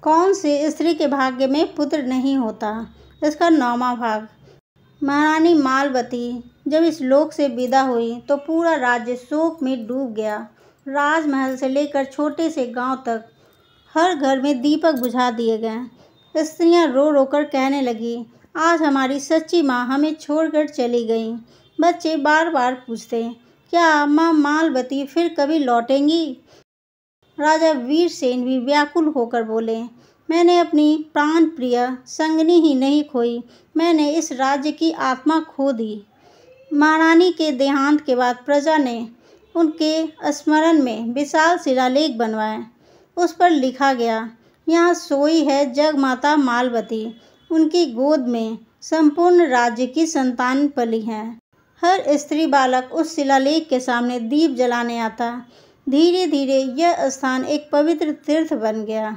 कौन सी स्त्री के भाग्य में पुत्र नहीं होता। इसका 9वां भाग। महारानी मालवती जब इस लोक से विदा हुई तो पूरा राज्य शोक में डूब गया। राजमहल से लेकर छोटे से गांव तक हर घर में दीपक बुझा दिए गए। स्त्रियां रो रो कर कहने लगी, आज हमारी सच्ची माँ हमें छोड़कर चली गई। बच्चे बार बार पूछते, क्या माँ मालवती फिर कभी लौटेंगी। राजा वीरसेन भी व्याकुल होकर बोले, मैंने अपनी प्राण प्रिय संगनी ही नहीं खोई, मैंने इस राज्य की आत्मा खो दी। महारानी के देहांत के बाद प्रजा ने उनके स्मरण में विशाल शिलालेख बनवाए। उस पर लिखा गया, यहाँ सोई है जगमाता मालवती, उनकी गोद में संपूर्ण राज्य की संतान पली है। हर स्त्री बालक उस शिलालेख के सामने दीप जलाने आता। धीरे धीरे यह स्थान एक पवित्र तीर्थ बन गया।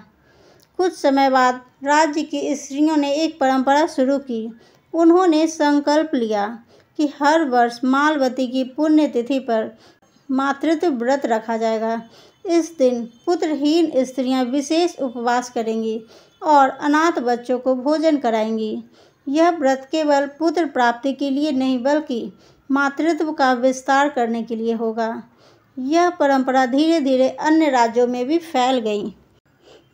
कुछ समय बाद राज्य की स्त्रियों ने एक परंपरा शुरू की। उन्होंने संकल्प लिया कि हर वर्ष मालवती की पुण्यतिथि पर मातृत्व व्रत रखा जाएगा। इस दिन पुत्रहीन स्त्रियां विशेष उपवास करेंगी और अनाथ बच्चों को भोजन कराएंगी। यह व्रत केवल पुत्र प्राप्ति के लिए नहीं बल्कि मातृत्व का विस्तार करने के लिए होगा। यह परंपरा धीरे धीरे अन्य राज्यों में भी फैल गई।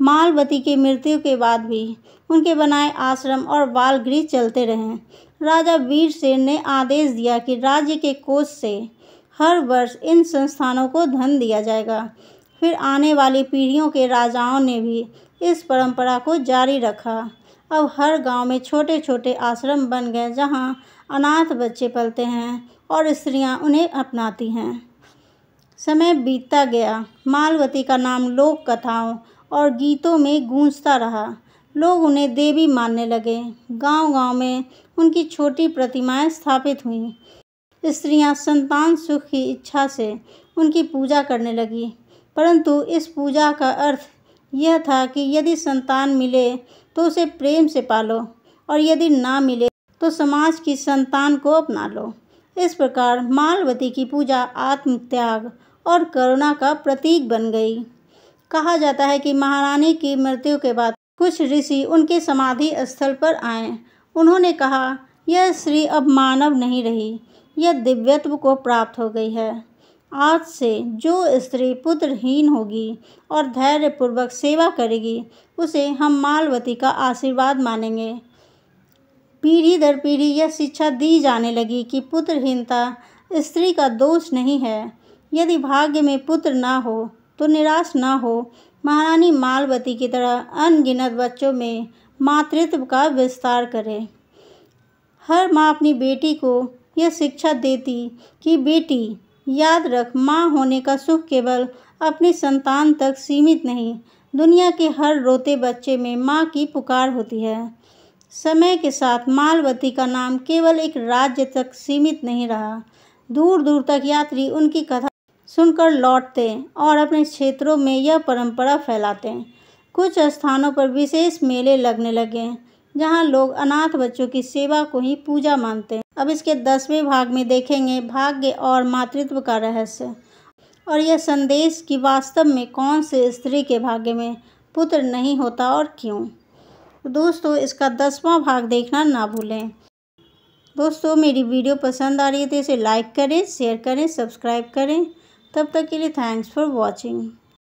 मालवती की मृत्यु के बाद भी उनके बनाए आश्रम और बाल गृह चलते रहे। राजा वीरसेन ने आदेश दिया कि राज्य के कोष से हर वर्ष इन संस्थानों को धन दिया जाएगा। फिर आने वाली पीढ़ियों के राजाओं ने भी इस परंपरा को जारी रखा। अब हर गांव में छोटे छोटे आश्रम बन गए जहां अनाथ बच्चे पलते हैं और स्त्रियां उन्हें अपनाती हैं। समय बीतता गया। मालवती का नाम लोक कथाओं और गीतों में गूंजता रहा। लोग उन्हें देवी मानने लगे। गांव गांव में उनकी छोटी प्रतिमाएं स्थापित हुईं। स्त्रियां संतान सुख की इच्छा से उनकी पूजा करने लगी। परंतु इस पूजा का अर्थ यह था कि यदि संतान मिले तो उसे प्रेम से पालो और यदि ना मिले तो समाज की संतान को अपना लो। इस प्रकार मालवती की पूजा आत्मत्याग और करुणा का प्रतीक बन गई। कहा जाता है कि महारानी की मृत्यु के बाद कुछ ऋषि उनके समाधि स्थल पर आए। उन्होंने कहा, यह स्त्री अब मानव नहीं रही, यह दिव्यत्व को प्राप्त हो गई है। आज से जो स्त्री पुत्रहीन होगी और धैर्यपूर्वक सेवा करेगी उसे हम मालवती का आशीर्वाद मानेंगे। पीढ़ी दर पीढ़ी यह शिक्षा दी जाने लगी कि पुत्रहीनता स्त्री का दोष नहीं है। यदि भाग्य में पुत्र ना हो तो निराश ना हो। महारानी मालवती की तरह अनगिनत बच्चों में मातृत्व का विस्तार करे। हर माँ अपनी बेटी को यह शिक्षा देती कि बेटी याद रख, माँ होने का सुख केवल अपनी संतान तक सीमित नहीं, दुनिया के हर रोते बच्चे में माँ की पुकार होती है। समय के साथ मालवती का नाम केवल एक राज्य तक सीमित नहीं रहा। दूर दूर तक यात्री उनकी कथा सुनकर लौटते और अपने क्षेत्रों में यह परंपरा फैलाते। कुछ स्थानों पर विशेष मेले लगने लगे जहां लोग अनाथ बच्चों की सेवा को ही पूजा मानते। अब इसके 10वें भाग में देखेंगे भाग्य और मातृत्व का रहस्य और यह संदेश कि वास्तव में कौन से स्त्री के भाग्य में पुत्र नहीं होता और क्यों। दोस्तों, इसका 10वां भाग देखना ना भूलें। दोस्तों, मेरी वीडियो पसंद आ रही है तो इसे लाइक करें, शेयर करें, सब्सक्राइब करें। तब तक के लिए थैंक्स फॉर वॉचिंग।